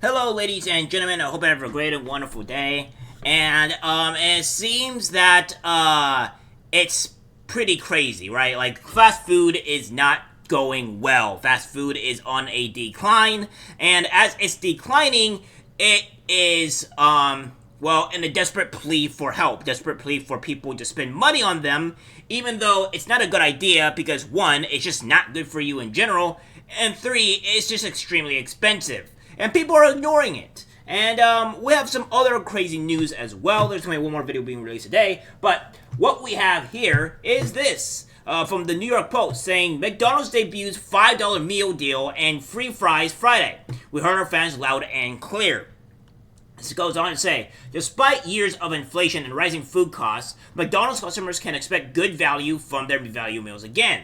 Hello, ladies and gentlemen. I hope you have a great and wonderful day. And it seems that it's pretty crazy, right? Like fast food is not going well. Fast food is on a decline, and as it's declining, it is well, in a desperate plea for help, desperate plea for people to spend money on them, even though it's not a good idea because one, it's just not good for you in general, and three, it's just extremely expensive. And people are ignoring it. And we have some other crazy news as well. There's going to be one more video being released today. But what we have here is this. From the New York Post saying McDonald's debuts $5 meal deal and free fries Friday. We heard our fans loud and clear. This goes on to say, despite years of inflation and rising food costs, McDonald's customers can expect good value from their value meals again.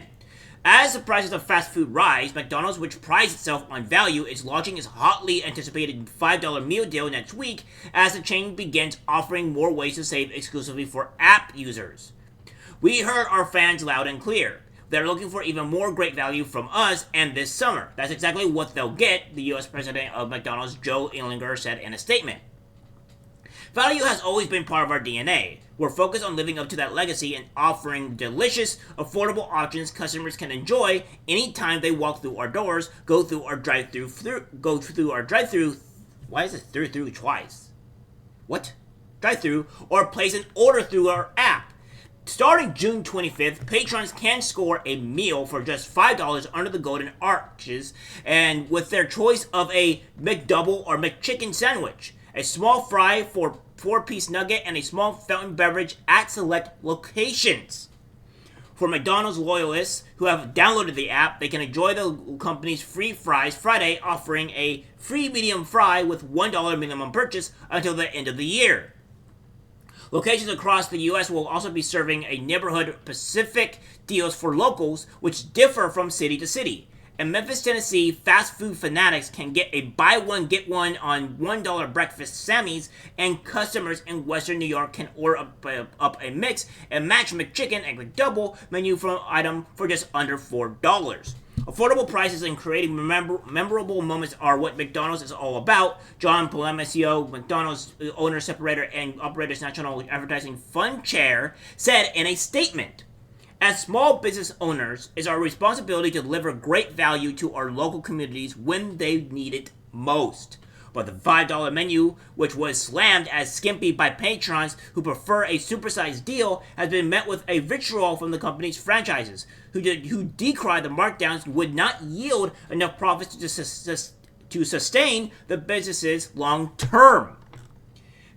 As the prices of fast food rise, McDonald's, which prides itself on value, is launching its hotly anticipated $5 meal deal next week as the chain begins offering more ways to save exclusively for app users. We heard our fans loud and clear. They're looking for even more great value from us and this summer. That's exactly what they'll get, the U.S. president of McDonald's, Joe Ehlinger, said in a statement. Value has always been part of our DNA. We're focused on living up to that legacy and offering delicious, affordable options customers can enjoy anytime they walk through our doors, go through our drive-through. Why is it through twice? What? Drive-through, or place an order through our app. Starting June 25th, patrons can score a meal for just $5 under the Golden Arches, and with their choice of a McDouble or McChicken sandwich, a small fry for 4-piece nugget, and a small fountain beverage at select locations. For McDonald's loyalists who have downloaded the app, they can enjoy the company's free fries Friday, offering a free medium fry with $1 minimum purchase until the end of the year. Locations across the U.S. will also be serving a neighborhood Pacific deals for locals, which differ from city to city. In Memphis, Tennessee, fast food fanatics can get a buy one, get one on $1 breakfast Sammys, and customers in Western New York can order up a mix and match McChicken and McDouble menu from item for just under $4. Affordable prices and creating memorable moments are what McDonald's is all about. John Palamcio, McDonald's owner, separator, and operator's National Advertising Fund chair, said in a statement, "As small business owners, it's our responsibility to deliver great value to our local communities when they need it most. But the $5 menu, which was slammed as skimpy by patrons who prefer a supersized deal, has been met with a vitriol from the company's franchises, who decry the markdowns would not yield enough profits to sustain the businesses long term."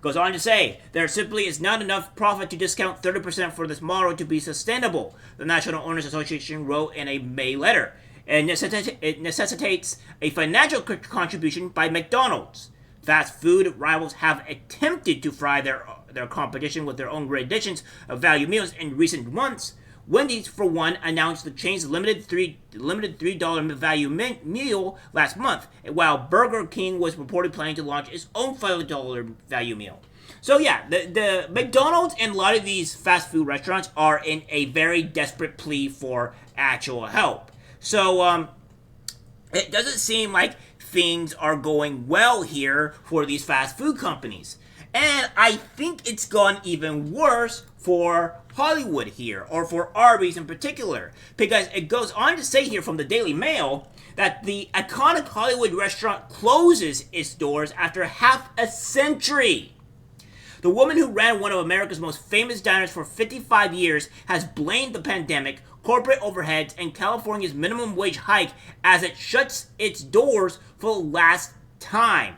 Goes on to say, there simply is not enough profit to discount 30% for this model to be sustainable, the National Owners Association wrote in a May letter. It necessitates a financial contribution by McDonald's. Fast food rivals have attempted to fry their competition with their own renditions of value meals in recent months. Wendy's, for one, announced the chain's limited $3 value meal last month, while Burger King was reported planning to launch its own $5 value meal. So yeah, the McDonald's and a lot of these fast food restaurants are in a very desperate plea for actual help. So it doesn't seem like things are going well here for these fast food companies. And I think it's gone even worse for Hollywood here, or for Arby's in particular, because it goes on to say here from the Daily Mail that the iconic Hollywood restaurant closes its doors after half a century. The woman who ran one of America's most famous diners for 55 years has blamed the pandemic, corporate overheads, and California's minimum wage hike as it shuts its doors for the last time.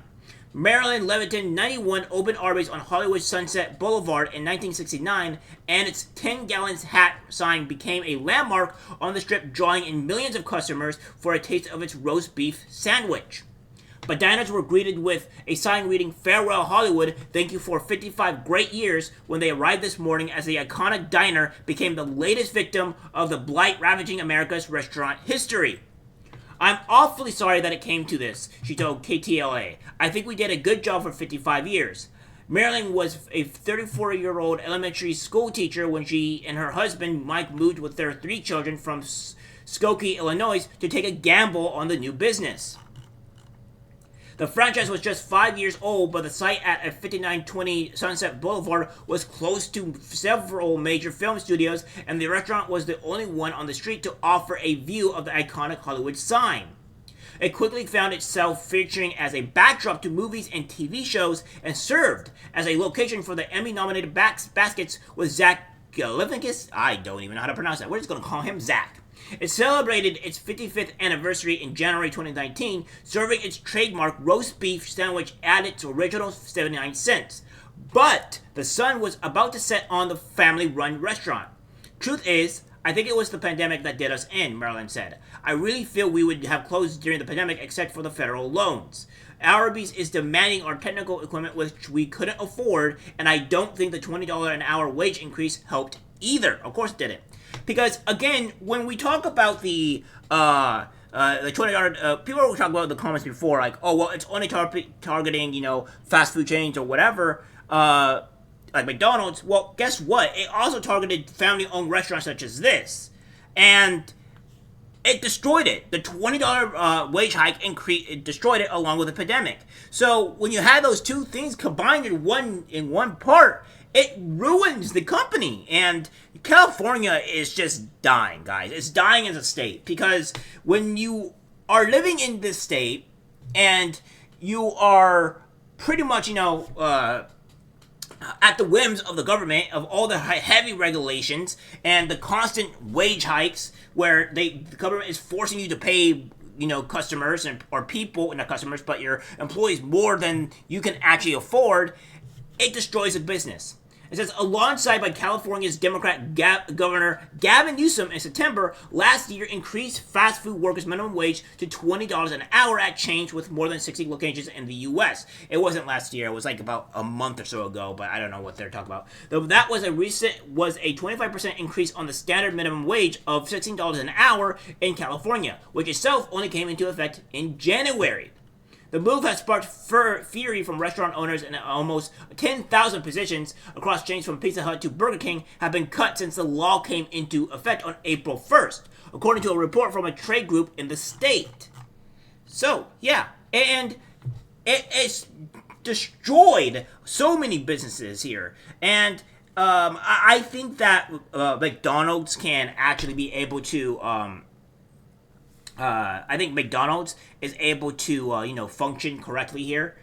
Marilyn Levitin, 91, opened Arby's on Hollywood's Sunset Boulevard in 1969, and its 10 gallons hat sign became a landmark on the strip, drawing in millions of customers for a taste of its roast beef sandwich. But diners were greeted with a sign reading, "Farewell Hollywood, thank you for 55 great years," when they arrived this morning as the iconic diner became the latest victim of the blight ravaging America's restaurant history. "I'm awfully sorry that it came to this," she told KTLA. "I think we did a good job for 55 years. Marilyn was a 34-year-old elementary school teacher when she and her husband, Mike, moved with their 3 children from Skokie, Illinois, to take a gamble on the new business. The franchise was just 5 years old, but the site at 5920 Sunset Boulevard was close to several major film studios, and the restaurant was the only one on the street to offer a view of the iconic Hollywood sign. It quickly found itself featuring as a backdrop to movies and TV shows, and served as a location for the Emmy-nominated baskets with Zach Galifianakis. I don't even know how to pronounce that. We're just going to call him Zach. It celebrated its 55th anniversary in January 2019, serving its trademark roast beef sandwich at its original 79 cents. But the sun was about to set on the family-run restaurant. Truth is, I think it was the pandemic that did us in, Marilyn said. I really feel we would have closed during the pandemic except for the federal loans. Arby's is demanding our technical equipment, which we couldn't afford, and I don't think the $20 an hour wage increase helped either. Of course it didn't. Because, again, when we talk about the $20, people were talking about in the comments before, like, oh, well, it's only targeting, fast food chains or whatever, like McDonald's. Well, guess what? It also targeted family-owned restaurants such as this. And it destroyed it. The $20 wage hike it destroyed it along with the pandemic. So when you have those two things combined in one part, it ruins the company. And California is just dying, guys. It's dying as a state. Because when you are living in this state and you are pretty much, at the whims of the government, of all the heavy regulations and the constant wage hikes where the government is forcing you to pay, customers or people, not customers, but your employees more than you can actually afford, it destroys the business. It says, alongside by California's Democrat Governor Gavin Newsom in September last year increased fast food workers' minimum wage to $20 an hour at chains with more than 60 locations in the U.S. It wasn't last year. It was like about a month or so ago, but I don't know what they're talking about. Though that was a 25% increase on the standard minimum wage of $16 an hour in California, which itself only came into effect in January. The move has sparked fury from restaurant owners, and almost 10,000 positions across chains from Pizza Hut to Burger King have been cut since the law came into effect on April 1st, according to a report from a trade group in the state. So, yeah, and it's destroyed so many businesses here. And I think that McDonald's can actually be able to... I think McDonald's is able to, function correctly here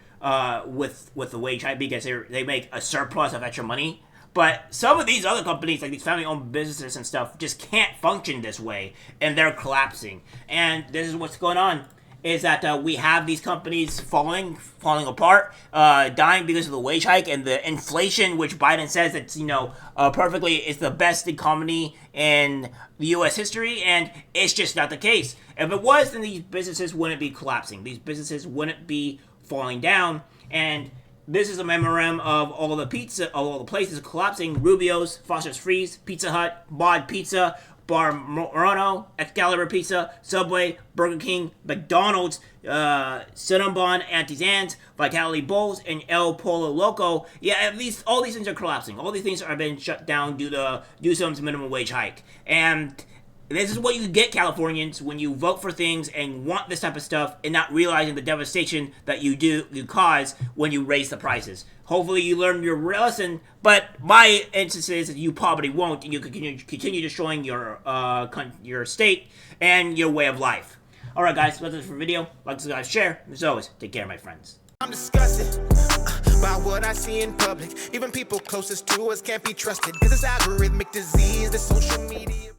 with the wage hike because they make a surplus of extra money. But some of these other companies, like these family-owned businesses and stuff, just can't function this way, and they're collapsing. And this is what's going on, is that we have these companies falling apart, dying because of the wage hike and the inflation, which Biden says it's, perfectly, it's the best economy in the U.S. history, and it's just not the case. If it was, then these businesses wouldn't be collapsing. These businesses wouldn't be falling down, and this is a memorandum of all the places collapsing: Rubio's, Foster's Freeze, Pizza Hut, Mod Pizza, Bar Morano, Excalibur Pizza, Subway, Burger King, McDonald's, Cinnabon, Auntie's Anne's, Vitality Bowls, and El Pollo Loco. Yeah, all these things are collapsing. All these things are being shut down due to Newsom's minimum wage hike. And this is what you get, Californians, when you vote for things and want this type of stuff and not realizing the devastation that you cause when you raise the prices. Hopefully you learn your lesson, but my instance is that you probably won't, and you continue destroying your state and your way of life. Alright guys, that's it for the video. Like, subscribe, share, and as always, take care, my friends. I'm disgusted by what I see in public. Even people closest to us can't be trusted. This is algorithmic disease, the social media.